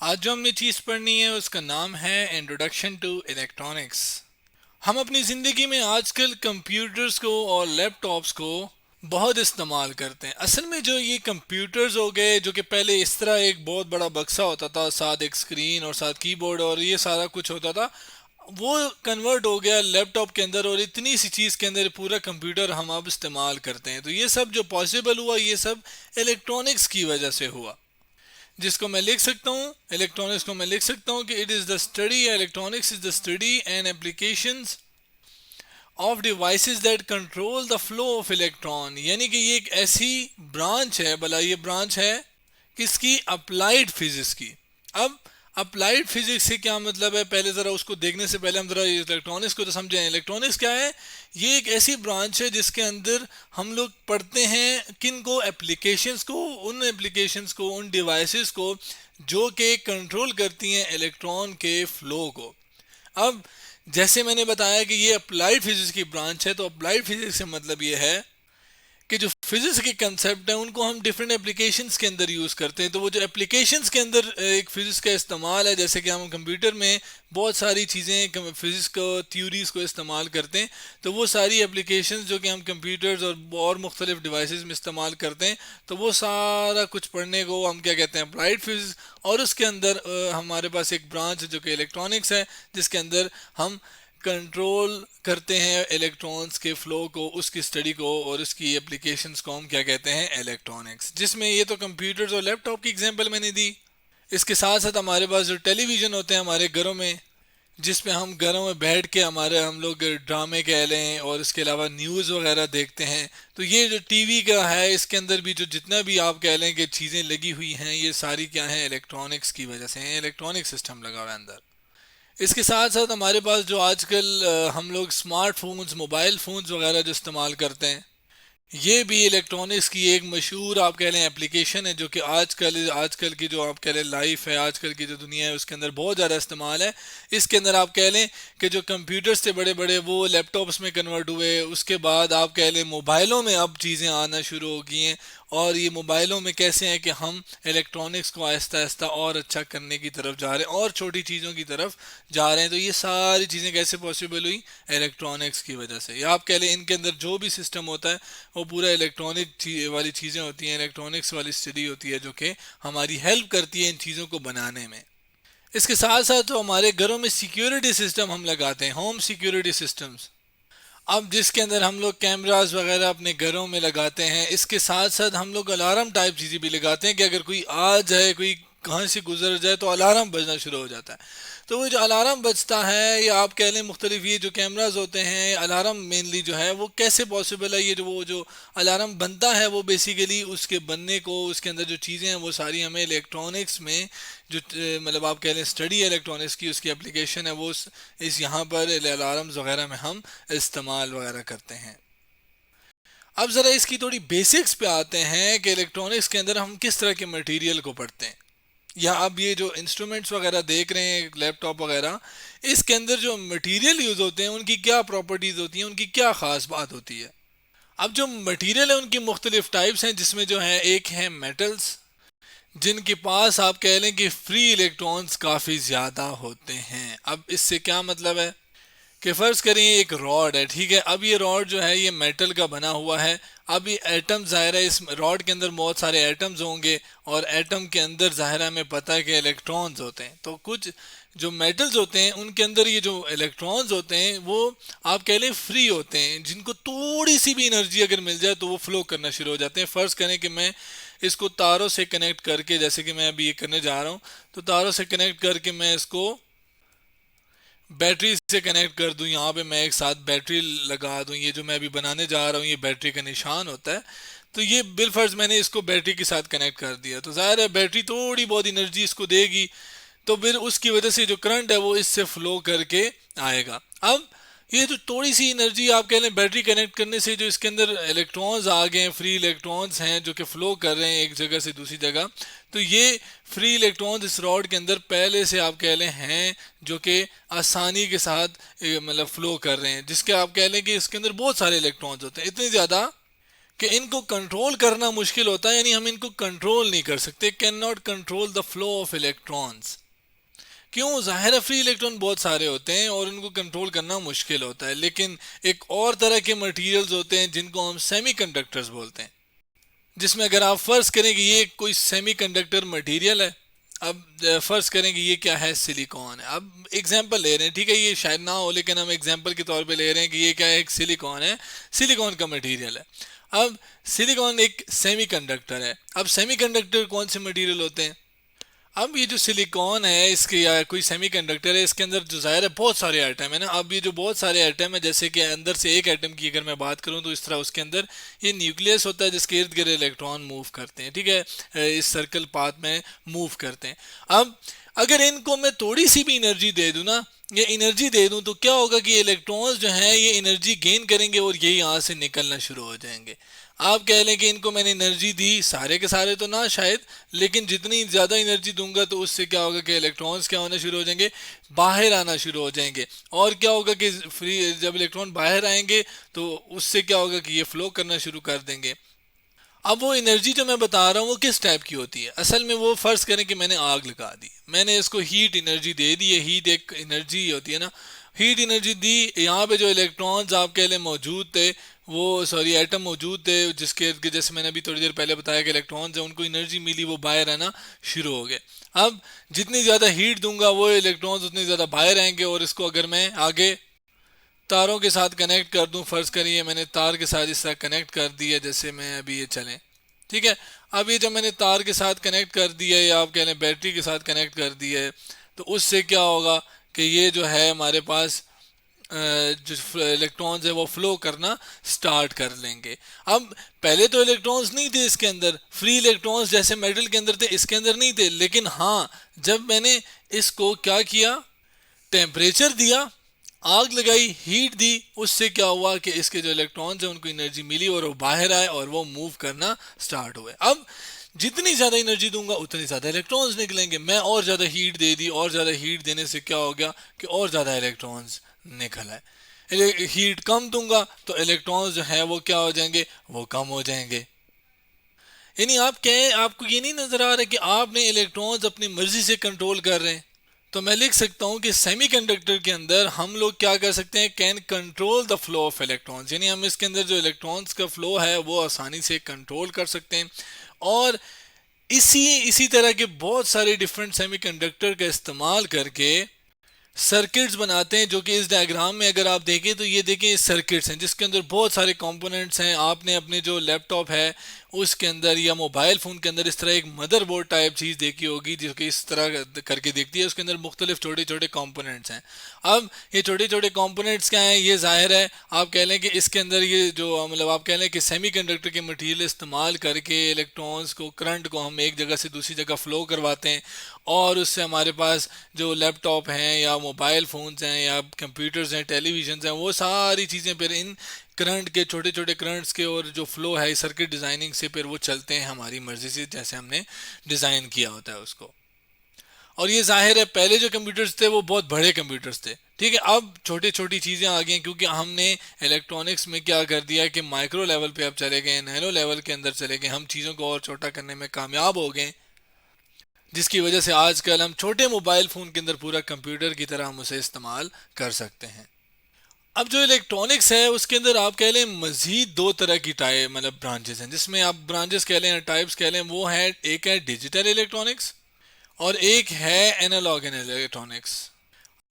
आज जो हमें चीज़ पढ़नी है उसका नाम है इंट्रोडक्शन टू इलेक्ट्रॉनिक्स। हम अपनी ज़िंदगी में आजकल कंप्यूटर्स को और लैपटॉप्स को बहुत इस्तेमाल करते हैं। असल में जो ये कंप्यूटर्स हो गए जो कि पहले इस तरह एक बहुत बड़ा बक्सा होता था, साथ एक स्क्रीन और साथ कीबोर्ड और ये सारा कुछ होता था, वो कन्वर्ट हो गया लैपटॉप के अंदर और इतनी सी चीज़ के अंदर पूरा कंप्यूटर हम अब इस्तेमाल करते हैं। तो ये सब जो पॉसिबल हुआ ये सब इलेक्ट्रॉनिक्स की वजह से हुआ। जिसको मैं लिख सकता हूँ, इलेक्ट्रॉनिक्स को मैं लिख सकता हूँ कि it is the study, electronics is the study and applications of devices that control the flow of electron. यानी कि ये एक ऐसी ब्रांच है, भला ये ब्रांच है किसकी? अप्लाइड फिजिक्स की। अब अप्लाइड फिजिक्स से क्या मतलब है, पहले ज़रा उसको देखने से पहले हम ज़रा इलेक्ट्रॉनिक्स को तो समझें। इलेक्ट्रॉनिक्स क्या है? ये एक ऐसी ब्रांच है जिसके अंदर हम लोग पढ़ते हैं किन को? एप्लीकेशंस को, उन एप्लीकेशंस को, उन डिवाइसेस को जो कि कंट्रोल करती हैं इलेक्ट्रॉन के फ्लो को। अब जैसे मैंने बताया कि ये अप्लाइड फिजिक्स की ब्रांच है, तो अप्लाइड फिजिक्स से मतलब ये है कि जो फिजिक्स के कंसेप्ट हैं उनको हम डिफरेंट एप्लीकेशंस के अंदर यूज़ करते हैं। तो वो जो एप्लीकेशंस के अंदर एक फिजिक्स का इस्तेमाल है, जैसे कि हम कंप्यूटर में बहुत सारी चीज़ें फिजिक्स को, थ्योरीज को इस्तेमाल करते हैं, तो वो सारी एप्लीकेशंस जो कि हम कंप्यूटर्स और मुख्तलिफ डिवाइसेस में इस्तेमाल करते हैं, तो वो सारा कुछ पढ़ने को हम क्या कहते हैं? Applied physics. और उसके अंदर हमारे पास एक ब्रांच है जो कि इलेक्ट्रॉनिक्स है, जिसके अंदर हम कंट्रोल करते हैं इलेक्ट्रॉन्स के फ्लो को, उसकी स्टडी को और उसकी एप्लीकेशंस को हम क्या कहते हैं? इलेक्ट्रॉनिक्स। जिसमें ये तो कंप्यूटर्स और लैपटॉप की एग्जांपल मैंने दी। इसके साथ साथ हमारे पास जो टेलीविज़न होते हैं हमारे घरों में, जिसमें हम घरों में बैठ के हम लोग ड्रामे कह लें और इसके अलावा न्यूज़ वगैरह देखते हैं। तो ये जो टीवी का है इसके अंदर भी जो जितना भी आप कह लें कि चीज़ें लगी हुई हैं, ये सारी क्या हैं? इलेक्ट्रॉनिक्स की वजह से हैं, इलेक्ट्रॉनिक सिस्टम लगा हुआ है अंदर। इसके साथ साथ हमारे पास जो आजकल हम लोग स्मार्टफोन्स, मोबाइल फ़ोन्स वगैरह जो इस्तेमाल करते हैं, ये भी इलेक्ट्रॉनिक्स की एक मशहूर आप कह लें एप्लीकेशन है, जो कि आजकल आजकल की जो आप कह लें लाइफ है, आजकल की जो दुनिया है उसके अंदर बहुत ज़्यादा इस्तेमाल है। इसके अंदर आप कह लें कि जो कंप्यूटर्स थे बड़े बड़े वो लैपटॉप्स में कन्वर्ट हुए, उसके बाद आप कह लें मोबाइलों में अब चीज़ें आना शुरू हो गई हैं। और ये मोबाइलों में कैसे हैं कि हम इलेक्ट्रॉनिक्स को आहिस्ता आहिस्ता और अच्छा करने की तरफ जा रहे हैं और छोटी चीज़ों की तरफ जा रहे हैं। तो ये सारी चीज़ें कैसे पॉसिबल हुई? इलेक्ट्रॉनिक्स की वजह से। या आप कह लें इनके अंदर जो भी सिस्टम होता है वो पूरा इलेक्ट्रॉनिक वाली चीज़ें होती हैं, इलेक्ट्रॉनिक्स वाली स्टडी होती है जो कि हमारी हेल्प करती है इन चीज़ों को बनाने में। इसके साथ साथ तो हमारे घरों में सिक्योरिटी सिस्टम हम लगाते हैं, होम सिक्योरिटी सिस्टम्स। अब जिसके अंदर हम लोग कैमरास वगैरह अपने घरों में लगाते हैं। इसके साथ साथ हम लोग अलार्म टाइप चीज़ें भी लगाते हैं कि अगर कोई आ जाए, कोई कहाँ से गुजर जाए तो अलार्म बजना शुरू हो जाता है। तो वो जो अलार्म बजता है, या आप कह लें मुख्तलिफ ये जो कैमराज होते हैं, अलार्म मेनली जो है वो कैसे पॉसिबल है? ये जो वो जो अलार्म बनता है वो बेसिकली उसके बनने को, उसके अंदर जो चीज़ें हैं वो सारी हमें इलेक्ट्रॉनिक्स में जो मतलब आप कह लें स्टडी है इलेक्ट्रॉनिक्स की, उसकी एप्लीकेशन है, वो इस यहाँ पर अलार्म्स वगैरह में हम इस्तेमाल वगैरह करते हैं। अब ज़रा इसकी थोड़ी बेसिक्स पे आते हैं कि इलेक्ट्रॉनिक्स के अंदर हम किस तरह के मटेरियल को पढ़ते हैं। या अब ये जो इंस्ट्रूमेंट्स वगैरह देख रहे हैं, लैपटॉप वगैरह, इसके अंदर जो मटेरियल यूज़ होते हैं उनकी क्या प्रॉपर्टीज़ होती हैं, उनकी क्या ख़ास बात होती है। अब जो मटेरियल है उनकी मुख्तलिफ टाइप्स हैं, जिसमें जो है एक है मेटल्स, जिनके पास आप कह लें कि फ्री इलेक्ट्रॉन्स काफ़ी ज़्यादा होते हैं। अब इससे क्या मतलब है कि फ़र्ज़ करें एक रॉड है, ठीक है। अब ये रॉड जो है ये मेटल का बना हुआ है। अब ये एटम ज़ाहिर है, इस रॉड के अंदर बहुत सारे एटम्स होंगे और एटम के अंदर ज़ाहिर है हमें पता है कि इलेक्ट्रॉन्स होते हैं। तो कुछ जो मेटल्स होते हैं उनके अंदर ये जो इलेक्ट्रॉन्स होते हैं वो आप कह लें फ्री होते हैं, जिनको थोड़ी सी भी एनर्जी अगर मिल जाए तो वो फ्लो करना शुरू हो जाते हैं। फ़र्ज़ करें कि मैं इसको तारों से कनेक्ट करके, जैसे कि मैं अभी ये करने जा रहा हूँ, तो तारों से कनेक्ट करके मैं इसको बैटरी से कनेक्ट कर दूं, यहाँ पे मैं एक साथ बैटरी लगा दूं, ये जो मैं अभी बनाने जा रहा हूँ ये बैटरी का निशान होता है। तो ये बिलफर्ज मैंने इसको बैटरी के साथ कनेक्ट कर दिया, तो ज़ाहिर है बैटरी थोड़ी बहुत एनर्जी इसको देगी, तो फिर उसकी वजह से जो करंट है वो इससे फ्लो करके आएगा। अब ये जो थोड़ी सी एनर्जी आप कह लें बैटरी कनेक्ट करने से जो इसके अंदर इलेक्ट्रॉन्स आ गए हैं, फ्री इलेक्ट्रॉन्स हैं जो कि फ़्लो कर रहे हैं एक जगह से दूसरी जगह, तो ये फ्री इलेक्ट्रॉन्स इस रॉड के अंदर पहले से आप कह लें हैं जो कि आसानी के साथ मतलब फ़्लो कर रहे हैं, जिसके आप कह लें कि इसके अंदर बहुत सारे इलेक्ट्रॉन्स होते हैं, इतने ज़्यादा कि इनको कंट्रोल करना मुश्किल होता है, यानी हम इनको कंट्रोल नहीं कर सकते, can not control the flow of electrons. क्यों? ज़ाहिर है फ्री इलेक्ट्रॉन बहुत सारे होते हैं और उनको कंट्रोल करना मुश्किल होता है। लेकिन एक और तरह के मटेरियल्स होते हैं जिनको हम सेमीकंडक्टर्स बोलते हैं, जिसमें अगर आप फर्ज करें कि ये कोई सेमीकंडक्टर मटेरियल है, अब फर्ज करें कि ये क्या है, सिलिकॉन है। अब एग्जांपल ले रहे हैं, ठीक है, ये शायद ना हो लेकिन हम एग्जांपल के तौर पे ले रहे हैं कि ये क्या है, एक सिलिकॉन है, सिलिकॉन का मटेरियल है। अब सिलिकॉन एक सेमीकंडक्टर है। अब सेमीकंडक्टर कौन से मटेरियल होते हैं? अब ये जो सिलिकॉन है इसके या कोई सेमीकंडक्टर है, इसके अंदर जो ज़ाहिर है बहुत सारे एटम है ना। अब ये जो बहुत सारे एटम है, जैसे कि अंदर से एक एटम की अगर मैं बात करूं तो इस तरह उसके अंदर ये न्यूक्लियस होता है जिसके इर्द गिर्द इलेक्ट्रॉन मूव करते हैं, ठीक है, इस सर्कल पाथ में मूव करते हैं। अब अगर इनको मैं थोड़ी सी भी एनर्जी दे दूं ना, ये एनर्जी दे दूं, तो क्या होगा कि इलेक्ट्रॉन्स जो हैं ये एनर्जी गेन करेंगे और यही यहाँ से निकलना शुरू हो जाएंगे। आप कह लें कि इनको मैंने एनर्जी दी, सारे के सारे तो ना शायद, लेकिन जितनी ज़्यादा एनर्जी दूंगा तो उससे क्या होगा कि इलेक्ट्रॉन्स क्या होना शुरू हो जाएंगे, बाहर आना शुरू हो जाएंगे। और क्या होगा कि फ्री जब इलेक्ट्रॉन बाहर आएंगे तो उससे क्या होगा कि ये फ्लो करना शुरू कर देंगे। अब वो एनर्जी जो मैं बता रहा हूँ वो किस टाइप की होती है? असल में वो फर्ज करें कि मैंने आग लगा दी, मैंने इसको हीट एनर्जी दे दी है। हीट एक एनर्जी होती है ना, हीट एनर्जी दी। यहाँ पे जो इलेक्ट्रॉन्स आपके लिए मौजूद थे, वो सॉरी एटम मौजूद थे जिसके इर्द गिर्द, जैसे मैंने अभी थोड़ी देर पहले बताया कि इलेक्ट्रॉन्स हैं उनको एनर्जी मिली, वो बाहर आना शुरू हो गए। अब जितनी ज़्यादा हीट दूंगा वो इलेक्ट्रॉन्स उतनी ज़्यादा बाहर आएंगे। और इसको अगर मैं आगे तारों के साथ कनेक्ट कर दूं, फर्ज करिए मैंने तार के साथ इस तरह कनेक्ट कर दिया, जैसे मैं अभी ये चलें, ठीक है। अब ये जब मैंने तार के साथ कनेक्ट कर दिया या आप कह लें बैटरी के साथ कनेक्ट कर दिया है, तो उससे क्या होगा कि ये जो है हमारे पास जो इलेक्ट्रॉन्स है वो फ्लो करना स्टार्ट कर लेंगे। अब पहले तो इलेक्ट्रॉन्स नहीं थे इसके अंदर, फ्री इलेक्ट्रॉन्स जैसे मेटल के अंदर थे, इसके अंदर नहीं थे। लेकिन हाँ, जब मैंने इसको क्या किया, टेम्परेचर दिया, आग लगाई, हीट दी, उससे क्या हुआ कि इसके जो इलेक्ट्रॉन्स हैं उनको एनर्जी मिली और वो बाहर आए और वो मूव करना स्टार्ट हुए। अब जितनी ज़्यादा एनर्जी दूंगा उतनी ज़्यादा इलेक्ट्रॉन्स निकलेंगे। मैं और ज़्यादा हीट दे दी, और ज़्यादा हीट देने से क्या हो गया कि और ज़्यादा इलेक्ट्रॉन्स निकल आए। हीट कम दूंगा तो इलेक्ट्रॉन्स जो है वो क्या हो जाएंगे, वो कम हो जाएंगे। यानी आप कहें, आपको ये नहीं नज़र आ रहा कि आपने इलेक्ट्रॉन्स अपनी मर्जी से कंट्रोल कर रहे हैं। तो मैं लिख सकता हूँ कि सेमीकंडक्टर के अंदर हम लोग क्या कर सकते हैं, can control the flow of electrons, यानी हम इसके अंदर जो इलेक्ट्रॉन्स का फ्लो है वो आसानी से कंट्रोल कर सकते हैं। और इसी इसी तरह के बहुत सारे डिफरेंट सेमीकंडक्टर का इस्तेमाल करके सर्किट्स बनाते हैं, जो कि इस डायग्राम में अगर आप देखें तो ये देखें सर्किट्स हैं जिसके अंदर बहुत सारे कंपोनेंट्स हैं। आपने अपने जो लैपटॉप है उसके अंदर या मोबाइल फ़ोन के अंदर इस तरह एक मदरबोर्ड टाइप चीज़ देखी होगी जो कि इस तरह करके दिखती है, उसके अंदर मुख्तलिफ छोटे छोटे कंपोनेंट्स हैं। अब ये छोटे छोटे कंपोनेंट्स क्या हैं, ये जाहिर है आप कह लें कि इसके अंदर ये जो मतलब आप कह लें कि सेमीकंडक्टर के मटेरियल इस्तेमाल करके इलेक्ट्रॉन्स को, करंट को हम एक जगह से दूसरी जगह फ़्लो करवाते हैं और उससे हमारे पास जो लैपटॉप हैं या मोबाइल फ़ोन्स हैं या कंप्यूटर्स हैं, टेलीविज़न हैं, वो सारी चीज़ें फिर इन करंट के, छोटे छोटे करंट्स के और जो फ्लो है सर्किट डिज़ाइनिंग से फिर वो चलते हैं हमारी मर्ज़ी से, जैसे हमने डिज़ाइन किया होता है उसको। और ये जाहिर है पहले जो कंप्यूटर्स थे वो बहुत बड़े कंप्यूटर्स थे, ठीक है। अब छोटी छोटी चीज़ें आ गई हैं क्योंकि हमने इलेक्ट्रॉनिक्स में क्या कर दिया कि माइक्रो लेवल पे अब चले गए, नैनो लेवल के अंदर चले गए, हम चीज़ों को और छोटा करने में कामयाब हो गए, जिसकी वजह से आजकल हम छोटे मोबाइल फ़ोन के अंदर पूरा कंप्यूटर की तरह हम उसे इस्तेमाल कर सकते हैं। अब जो इलेक्ट्रॉनिक्स है उसके अंदर आप कह लें मज़ीद दो तरह की टाइप मतलब ब्रांचेस हैं, जिसमें आप ब्रांचेस कह लें, टाइप्स कह लें, वो है एक है डिजिटल इलेक्ट्रॉनिक्स और एक है एनालॉग इलेक्ट्रॉनिक्स।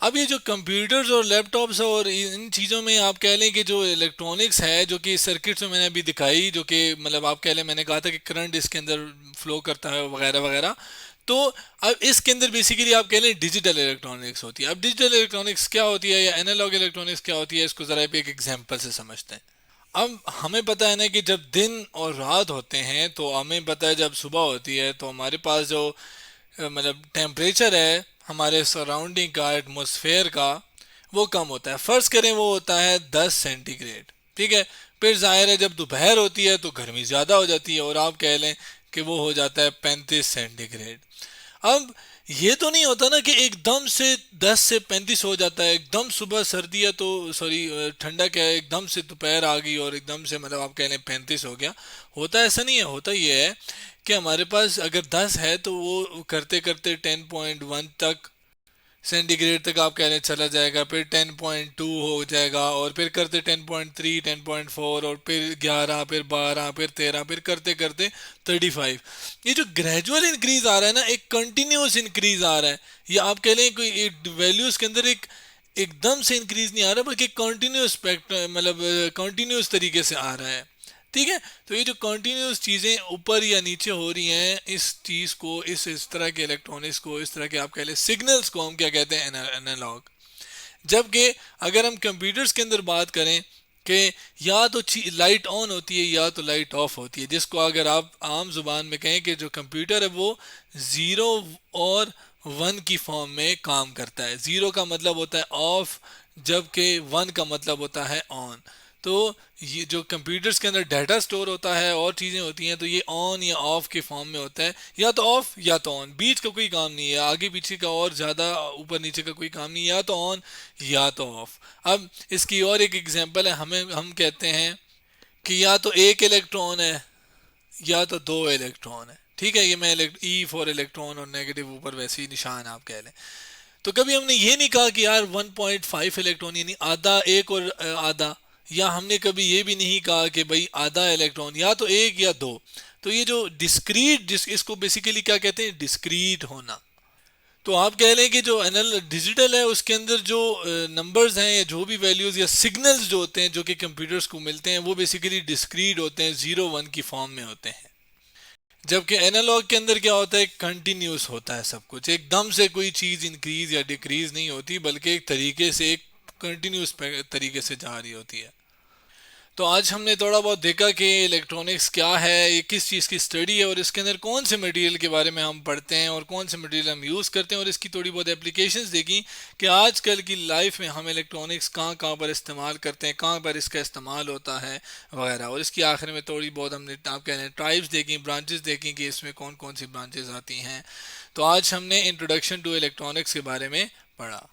अब ये जो कंप्यूटर्स और लैपटॉप्स और इन चीज़ों में आप कह लें कि जो इलेक्ट्रॉनिक्स है, जो कि सर्किट्स में मैंने अभी दिखाई, जो कि मतलब आप कह लें मैंने कहा था कि करंट इसके अंदर फ्लो करता है वगैरह वगैरह, तो अब इसके अंदर बेसिकली आप कह लें डिजिटल इलेक्ट्रॉनिक्स होती है। अब डिजिटल इलेक्ट्रॉनिक्स क्या होती है या एनालॉग इलेक्ट्रॉनिक्स क्या होती है, इसको ज़रा एक एग्जांपल से समझते हैं। अब हमें पता है ना कि जब दिन और रात होते हैं तो हमें पता है जब सुबह होती है तो हमारे पास जो मतलब टेम्परेचर है हमारे सराउंडिंग का, एटमॉस्फेयर का, वो कम होता है। फ़र्ज़ करें वो होता है 10 सेंटीग्रेड, ठीक है। फिर ज़ाहिर है जब दोपहर होती है तो गर्मी ज़्यादा हो जाती है और आप कह लें कि वो हो जाता है 35 सेंटीग्रेड। अब ये तो नहीं होता ना कि एकदम से 10 से 35 हो जाता है, एकदम सुबह सर्दी है तो सॉरी ठंडा क्या है, एकदम से दोपहर आ गई और एकदम से मतलब आप कह लें 35 हो गया। होता ऐसा नहीं है, होता ये है कि हमारे पास अगर 10 है तो वो करते करते 10.1 तक सेंटीग्रेड तक आप कह रहे हैं चला जाएगा, फिर 10.2 हो जाएगा, और फिर करते 10.3, 10.4, और फिर 11, फिर 12, फिर 13, फिर करते करते 35। ये जो ग्रेजुअल इंक्रीज आ रहा है ना, एक कंटिन्यूस इंक्रीज आ रहा है। ये आप कह लें कोई वैल्यूज के अंदर एक एकदम से इंक्रीज नहीं आ रहा, बल्कि कंटिन्यूस मतलब कंटिन्यूस तरीके से आ रहा है। ठीक है, तो ये जो कंटिन्यूस चीज़ें ऊपर या नीचे हो रही हैं, इस चीज़ को, इस तरह के इलेक्ट्रॉनिक्स को, इस तरह के आप कह लें सिग्नल्स को हम क्या कहते हैं, एनालॉग। जबकि अगर हम कंप्यूटर्स के अंदर बात करें कि या तो लाइट ऑन होती है या तो लाइट ऑफ होती है, जिसको अगर आप आम जुबान में कहें कि जो कंप्यूटर है वो ज़ीरो और वन की फॉर्म में काम करता है। ज़ीरो का मतलब होता है ऑफ, जबकि वन का मतलब होता है ऑन। तो ये जो कंप्यूटर्स के अंदर डाटा स्टोर होता है और चीज़ें होती हैं, तो ये ऑन या ऑफ के फॉर्म में होता है, या तो ऑफ या तो ऑन, बीच का कोई काम नहीं है, आगे पीछे का और ज़्यादा ऊपर नीचे का कोई काम नहीं है, या तो ऑन या तो ऑफ। अब इसकी और एक एग्जांपल है, हम कहते हैं कि या तो एक इलेक्ट्रॉन है या तो दो इलेक्ट्रॉन है। ठीक है, ये मैं ई फॉर इलेक्ट्रॉन और नेगेटिव ऊपर वैसे ही निशान आप कह लें। तो कभी हमने ये नहीं कहा कि यार 1.5 इलेक्ट्रॉन यानी आधा, एक और आधा। या हमने कभी ये भी नहीं कहा कि भाई आधा इलेक्ट्रॉन, या तो एक या दो। तो ये जो डिस्क्रीट, इसको बेसिकली क्या कहते हैं, डिस्क्रीट होना। तो आप कह लें कि जो एनल डिजिटल है उसके अंदर जो नंबर्स हैं या जो भी वैल्यूज या सिग्नल्स जो होते हैं जो कि कंप्यूटर्स को मिलते हैं, वो बेसिकली डिस्क्रीट होते हैं, जीरो वन की फॉर्म में होते हैं। जबकि एनालॉग के अंदर क्या होता है, कंटिन्यूस होता है सब कुछ, एकदम से कोई चीज़ इंक्रीज या डिक्रीज नहीं होती, बल्कि एक तरीके से, एक कंटिन्यूस तरीके से जा रही होती है। तो आज हमने थोड़ा बहुत देखा कि इलेक्ट्रॉनिक्स क्या है, ये किस चीज़ की स्टडी है, और इसके अंदर कौन से मटेरियल के बारे में हम पढ़ते हैं और कौन से मटेरियल हम यूज़ करते हैं, और इसकी थोड़ी बहुत एप्लीकेशंस देखी कि आजकल की लाइफ में हम इलेक्ट्रॉनिक्स कहाँ कहाँ पर इस्तेमाल करते हैं, कहाँ पर इसका इस्तेमाल होता है वगैरह। और इसकी आखिर में थोड़ी बहुत हमने आप कह रहे हैं टाइप्स देखी, ब्रांचेस देखी कि इसमें कौन कौन सी ब्रांचेस आती हैं। तो आज हमने इंट्रोडक्शन टू इलेक्ट्रॉनिक्स के बारे में पढ़ा।